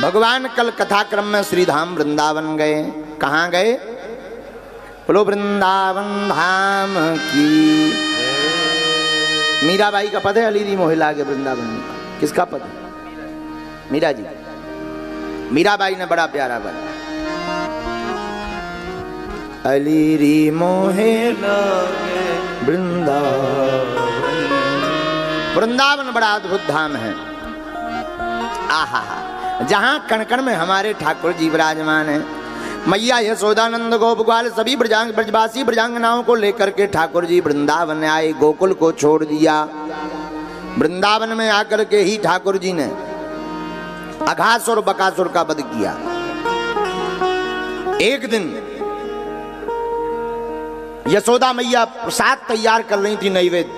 भगवान कल कथा क्रम में श्रीधाम वृंदावन गए। कहाँ गए? बोलो वृंदावन धाम की। मीराबाई का पद है, अलीरी मोहिला के वृंदावन में। किसका पद है? मीरा जी। मीराबाई ने बड़ा प्यारा पद, अलीरी मोहिला वृंदावन। वृंदावन बड़ा अद्भुत धाम है। आहा, जहां कण कण में हमारे ठाकुर जी विराजमान हैं। मैया यशोदानंद गोप ग्वाल सभी ब्रजवासी ब्रजांगनाओं को लेकर के ठाकुर जी वृंदावन आए। गोकुल को छोड़ दिया, वृंदावन में आकर के ही ठाकुर जी ने अघासुर बकासुर का वध किया। एक दिन यशोदा मैया प्रसाद तैयार कर रही थी, नैवेद्य,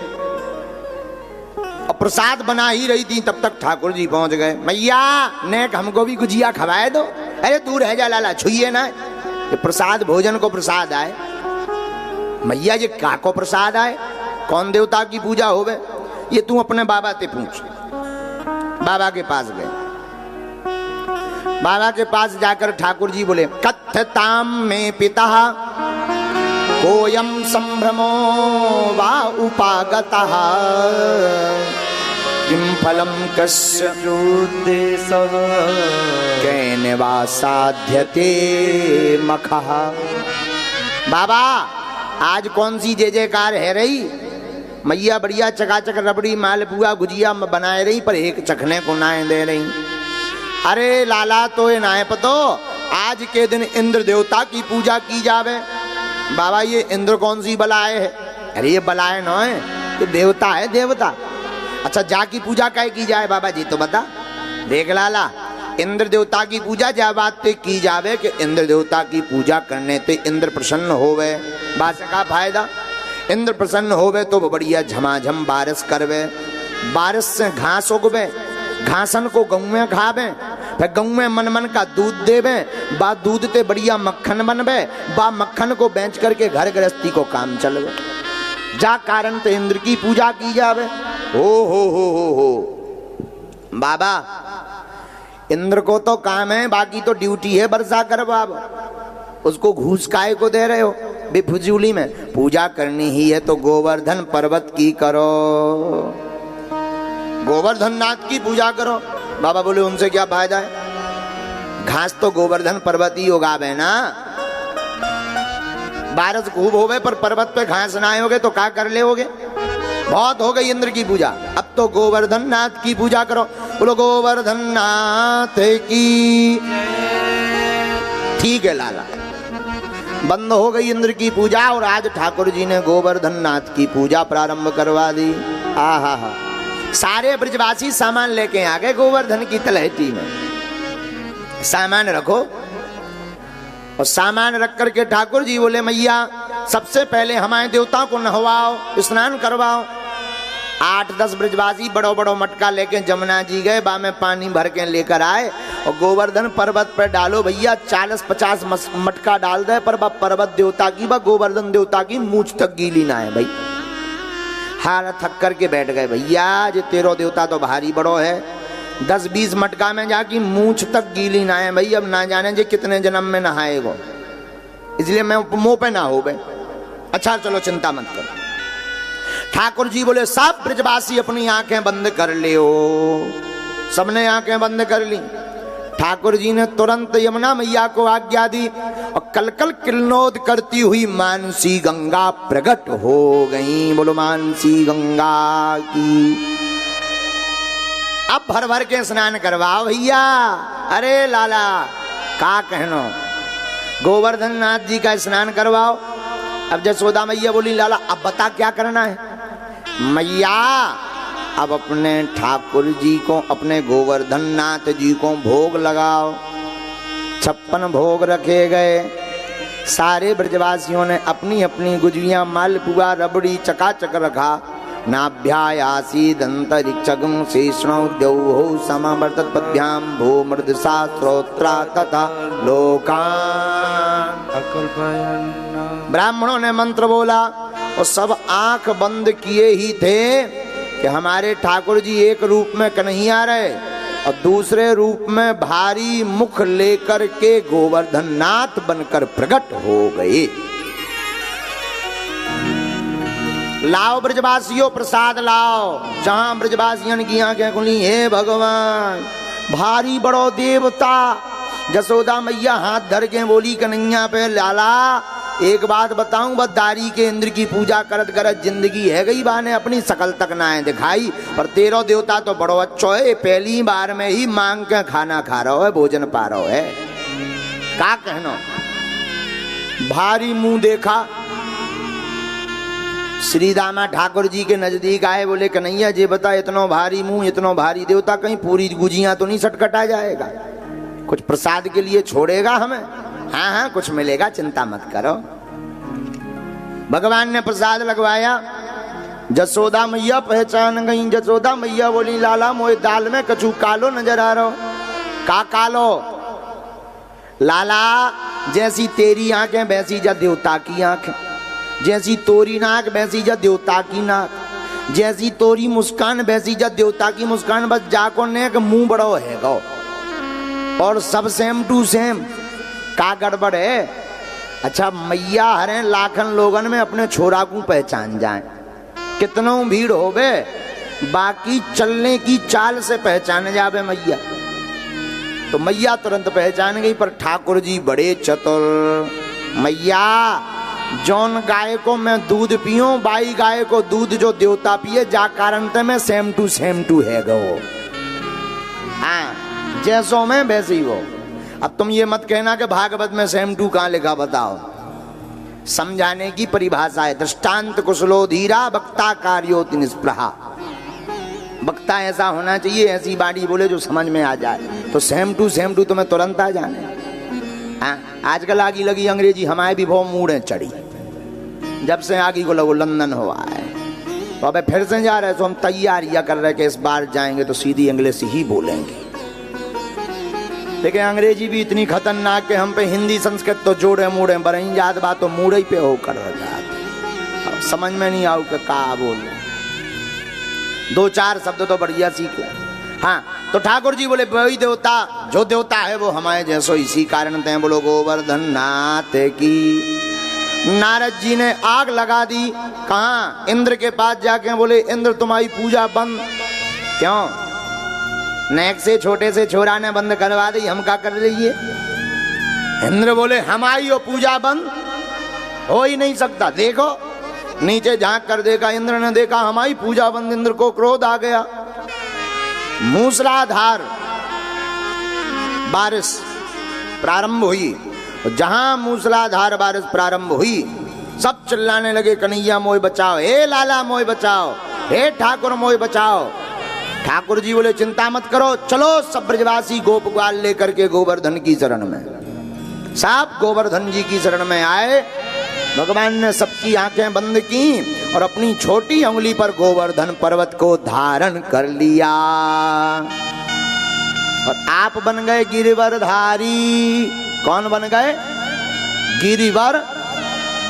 और प्रसाद बना ही रही थी, तब तक ठाकुर जी पहुंच गए। मैया नेक हमको भी गुजिया खवाए दो। अरे दूर है जा लाला, छुइए ना, ये प्रसाद भोजन को प्रसाद आए। मैया ये का को प्रसाद आए? कौन देवता की पूजा होवे? ये तू अपने बाबा से पूछ। बाबा के पास गए। बाबा के पास जाकर ठाकुर जी बोले, कथ्यताम में पिता कोयम संभ्रमो वा उपागतः किम फलम कस्य उद्देशः कैन वा साध्यते मखः। बाबा आज कौन सी जय जयकार है रही? मैया बढ़िया चकाचक रबड़ी मालपुआ गुजिया बनाए रही, पर एक चखने को नाए दे रही। अरे लाला तो ये नाए पतो, आज के दिन इंद्र देवता की पूजा की जावे। बाबा ये इंद्र कौन सी बलाए है? अरे ये बलाए न है, ये देवता है, देवता। अच्छा जा की पूजा काय की जाए? बाबा जी तो बता। देख लाला, इंद्र देवता की पूजा जा बात पे की जावे कि इंद्र देवता की पूजा करने ते इंद्र प्रसन्न होवे। बात का फायदा, इंद्र प्रसन्न होवे तो बढ़िया झमाझम बारिश करवे। बारिश से घास उगवे, घासन को गऊ में खावे, फिर गऊ में मन मन का दूध देवे। बा दूध ते बढ़िया मक्खन बनवे, बा मक्खन को बेच करके घर गृहस्थी को काम चलवे। जा कारण ते इंद्र की पूजा की जावे। हो बाबा, इंद्र को तो काम है, बाकी तो ड्यूटी है वर्षा करवाओ। उसको घूस काहे को दे रहे हो? बेफजूली में पूजा करनी ही है तो गोवर्धन पर्वत की करो, गोवर्धन नाथ की पूजा करो। बाबा बोले उनसे क्या फायदा है? घास तो गोवर्धन पर्वत ही उगावे ना। बारिश खूब होवे पर पर्वत पे घास ना आयोगे तो क्या कर ले होगे? बहुत हो गई इंद्र की पूजा, अब तो गोवर्धन नाथ की पूजा करो। बोलो गोवर्धन नाथ की। ठीक है लाला, बंद हो गई इंद्र की पूजा और आज ठाकुर जी ने गोवर्धन नाथ की पूजा प्रारंभ करवा दी। आहा हा, सारे ब्रजवासी सामान लेके आ गए गोवर्धन की तलहटी में। सामान रखो, और सामान रख करके ठाकुर जी बोले मैया सबसे पहले हमारे देवताओं को नहवाओ, स्नान करवाओ। 8-10 ब्रजवासी बड़ो बड़ो मटका लेके जमुना जी गए, बा में पानी भर के लेकर आए और गोवर्धन पर्वत पर डालो भैया। 40-50 मटका डाल दे, पर बा पर्वत देवता की, बा गोवर्धन देवता की मूछ तक गीली ना है भाई। हार थक करके बैठ गए भैया, जे तेरो देवता तो भारी बड़ो है। 10-20 मटका में जाकी मूछ तक गीली ना है भाई। अब ना जाने जे कितने जन्म में नहाएगो, इसलिए मैं मुंह पे ना हो बे। अच्छा चलो चिंता मत करो। ठाकुर जी बोले सब ब्रजवासी अपनी आंखें बंद कर लियो। सबने आंखें बंद कर ली। ठाकुर जी ने तुरंत यमुना मैया को आज्ञा दी और कलकल किरणोद करती हुई मानसी गंगा प्रकट हो गई। बोलो मानसी गंगा की। अब भर भर के स्नान करवाओ भैया। अरे लाला का कहनो, गोवर्धन नाथ जी का स्नान करवाओ। अब जसोदा मैया बोली लाला अब बता क्या करना है? मैया अब अपने ठाकुर जी को, अपने गोवर्धन नाथ जी को भोग लगाओ। 56 भोग रखे गए। सारे ब्रजवासियों ने अपनी अपनी गुजियां मालपुआ रबड़ी चकाचक रखा। नाभ्यायासीदंतरिक्षगं शेषणौ द्यौः समवर्तत पद्भ्यां भूमृदसा श्रोत्रा तथा लोकान् अकल्पयन्। ब्राह्मणों ने मंत्र बोला और सब आंख बंद किए ही थे कि हमारे ठाकुर जी एक रूप में कन्हैया रहे, और दूसरे रूप में भारी मुख लेकर के गोवर्धन नाथ बनकर प्रकट हो गए। लाओ ब्रजवासियों प्रसाद लाओ। जहां ब्रजवासियन की आंखें खुली, हे भगवान भारी बड़ो देवता। जसोदा मैया हाथ धर के बोली, कन्हैया पे लाला एक बात बताऊं, बस दारी के इंद्र की पूजा करत करत जिंदगी है गई बाने, अपनी शकल तक ना है दिखाई, पर तेरो देवता तो बड़ो अच्छो है, पहली बार में ही मांग के खाना खा रहा है, भोजन पा रहा है। का कहनो, भारी मुंह देखा। श्री दामा ठाकुर जी के नजदीक आए, बोले कन्हैया जी बता, इतना भारी मुंह, इतना भारी देवता, कहीं पूरी गुजियां तो नहीं सटकटा जाएगा? कुछ प्रसाद के लिए छोड़ेगा हमें? हाँ हाँ कुछ मिलेगा, चिंता मत करो। भगवान ने प्रसाद लगवाया। जसोदा मैया पहचान गई। जसोदा मैया बोली, लाला मोए दाल में कछु कालो नजर आ रहा। का कालो? लाला जैसी तेरी आंखें वैसी जा देवता की आंखें, जैसी तोरी नाक वैसी जा देवता की नाक, जैसी तोरी मुस्कान वैसी जा देवता की मुस्कान, बस जाको ने मुंह बड़ो है गो, और सब सेम टू सेम। का गड़बड़ है? अच्छा मैया हरे लाखन लोगन में अपने छोरा को पहचान जाए, कितनों भीड़ होवे, बाकी चलने की चाल से पहचान जावे मैया। तो मैया तुरंत पहचान गई। पर ठाकुर जी बड़े चतुर। मैया जौन गाय को मैं दूध पियूं, बाई गाय को दूध जो देवता पिए, जा कारण ते मैं सेम टू है गो। हाँ जैसो मैं वैसे ही वो। अब तुम ये मत कहना कि भागवत में सेम टू कहाँ लिखा, बताओ। समझाने की परिभाषा है, दृष्टांत कुशलो धीरा वक्ता कार्योति निष्प्रहा। वक्ता ऐसा होना चाहिए, ऐसी बाड़ी बोले जो समझ में आ जाए। तो सेम टू तुम्हें तुरंत आ जाने। आजकल आगी लगी अंग्रेजी, हमारे भी बहुत मूड है चढ़ी, जब से आगी को लगो लंदन हुआ है। तो अबे फिर से जा रहे, तो हम तैयारियां कर रहे कि इस बार जाएंगे तो सीधी इंग्लिश ही बोलेंगे। लेकिन अंग्रेजी भी इतनी खतरनाक है, हम पे हिंदी संस्कृत तो जोड़े मूड़े बरही याद बात तो मूड़े पे होकर अब समझ में नहीं आओ कि का बोल रहे। दो चार शब्द तो बढ़िया सीख ले। हाँ तो ठाकुर जी बोले, वही देवता जो देवता है वो हमारे जैसो, इसी कारण ते बोलो गोवर्धन नाथ की। नारद जी ने आग लगा दी। कहाँ? इंद्र के पास जाके बोले, इंद्र तुम्हारी पूजा बंद। क्यों? नेक से छोटे से छोरा ने बंद करवा दी, हम क्या कर लीजिए? इंद्र बोले, हमारी वो पूजा बंद हो ही नहीं सकता। देखो नीचे झांक कर देखा, इंद्र ने देखा हमारी पूजा बंद। इंद्र को क्रोध आ गया। मूसलाधार बारिश प्रारंभ हुई। जहां मूसलाधार बारिश प्रारंभ हुई, सब चिल्लाने लगे, कन्हैया मोय बचाओ, हे लाला मोय बचाओ, हे ठाकुर मोय बचाओ। ठाकुर जी बोले, चिंता मत करो, चलो सब ब्रजवासी गोप ग्वाल लेकर के गोवर्धन की शरण में। सब गोवर्धन जी की शरण में आए। भगवान ने सबकी आंखें बंद की और अपनी छोटी उंगली पर गोवर्धन पर्वत को धारण कर लिया, और आप बन गए गिरिवरधारी। कौन बन गए? गिरिवर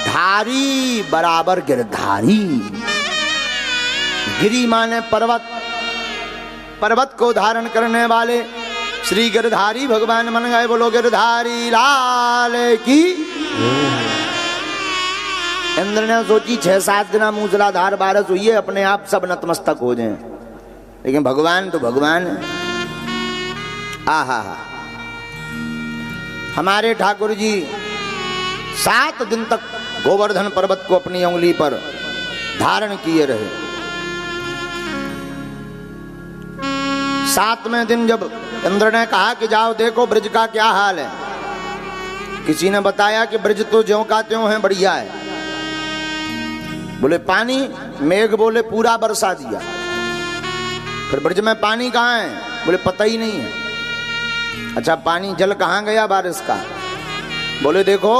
धारी बराबर गिरधारी। गिरी माने पर्वत, पर्वत को धारण करने वाले श्री गिरधारी भगवान बन गए। बोलो गिरधारी लाल की। इंद्र ने सोची 6-7 दिन मूसलाधार बारिश हुई है, अपने आप सब नतमस्तक हो जाएं, लेकिन भगवान तो भगवान है। आहा हमारे ठाकुर जी 7 दिन तक गोवर्धन पर्वत को अपनी उंगली पर धारण किए रहे। 7वें दिन जब इंद्र ने कहा कि जाओ देखो ब्रज का क्या हाल है, किसी ने बताया कि ब्रज तो ज्यों का त्यों है, बढ़िया है। बोले पानी? मेघ बोले पूरा बरसा दिया। फिर ब्रज में पानी कहाँ है? बोले पता ही नहीं है। अच्छा पानी जल कहाँ गया बारिश का? बोले देखो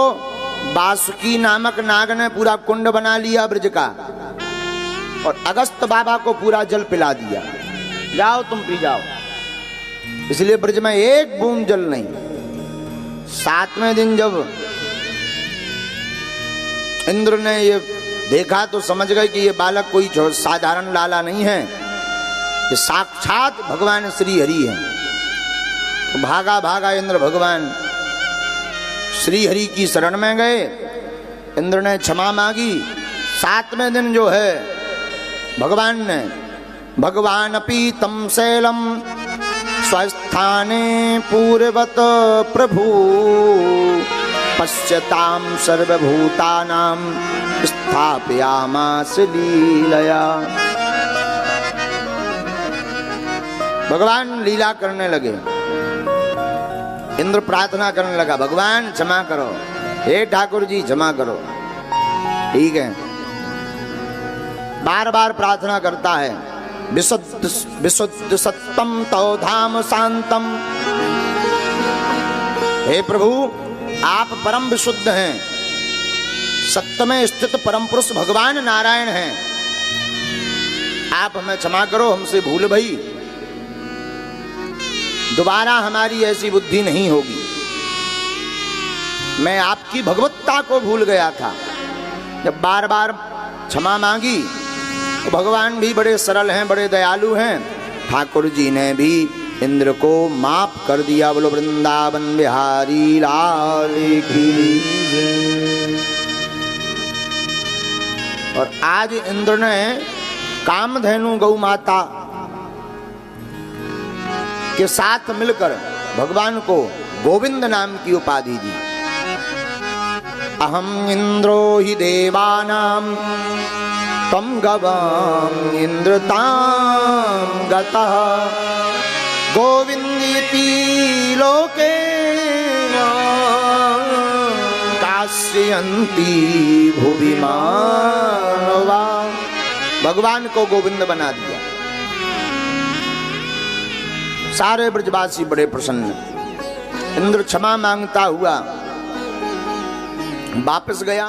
बासुकी नामक नाग ने पूरा कुंड बना लिया ब्रज का, और अगस्त बाबा को पूरा जल पिला दिया, जाओ तुम पी जाओ। इसलिए ब्रज में एक बूंद जल नहीं। 7वें दिन जब इंद्र ने ये देखा तो समझ गए कि ये बालक कोई साधारण लाला नहीं है, ये साक्षात भगवान श्री हरि है। भागा भागा इंद्र भगवान श्री हरि की शरण में गए। इंद्र ने क्षमा मांगी। 7वें दिन जो है भगवान ने भगवान अपि तम शैलम स्वस्थाने पूर्वत प्रभु पश्यताम सर्वभूतानां स्थापयामास लीलया। भगवान लीला करने लगे। इंद्र प्रार्थना करने लगा, भगवान क्षमा करो, हे ठाकुर जी क्षमा करो। ठीक है, बार बार प्रार्थना करता है। विशुद्ध विशुद्ध सत्तम तौ धाम शांतम। हे प्रभु आप परम विशुद्ध हैं, सत्य में स्थित परम पुरुष भगवान नारायण हैं। आप हमें क्षमा करो, हमसे भूल भई, दोबारा हमारी ऐसी बुद्धि नहीं होगी। मैं आपकी भगवत्ता को भूल गया था। जब बार बार क्षमा मांगी तो भगवान भी बड़े सरल हैं, बड़े दयालु हैं। ठाकुर जी ने भी इंद्र को माफ कर दिया। बोलो वृंदावन बिहारी लाल की। और आज इंद्र ने कामधेनु गौ माता के साथ मिलकर भगवान को गोविंद नाम की उपाधि दी। अहम इंद्रो हि देवानां तम गवाम इंद्रताम गतः गोविंदीति लोके काश्यन्ति भुवि मानवा। भगवान को गोविंद बना दिया। सारे ब्रजवासी बड़े प्रसन्न। इंद्र क्षमा मांगता हुआ वापस गया।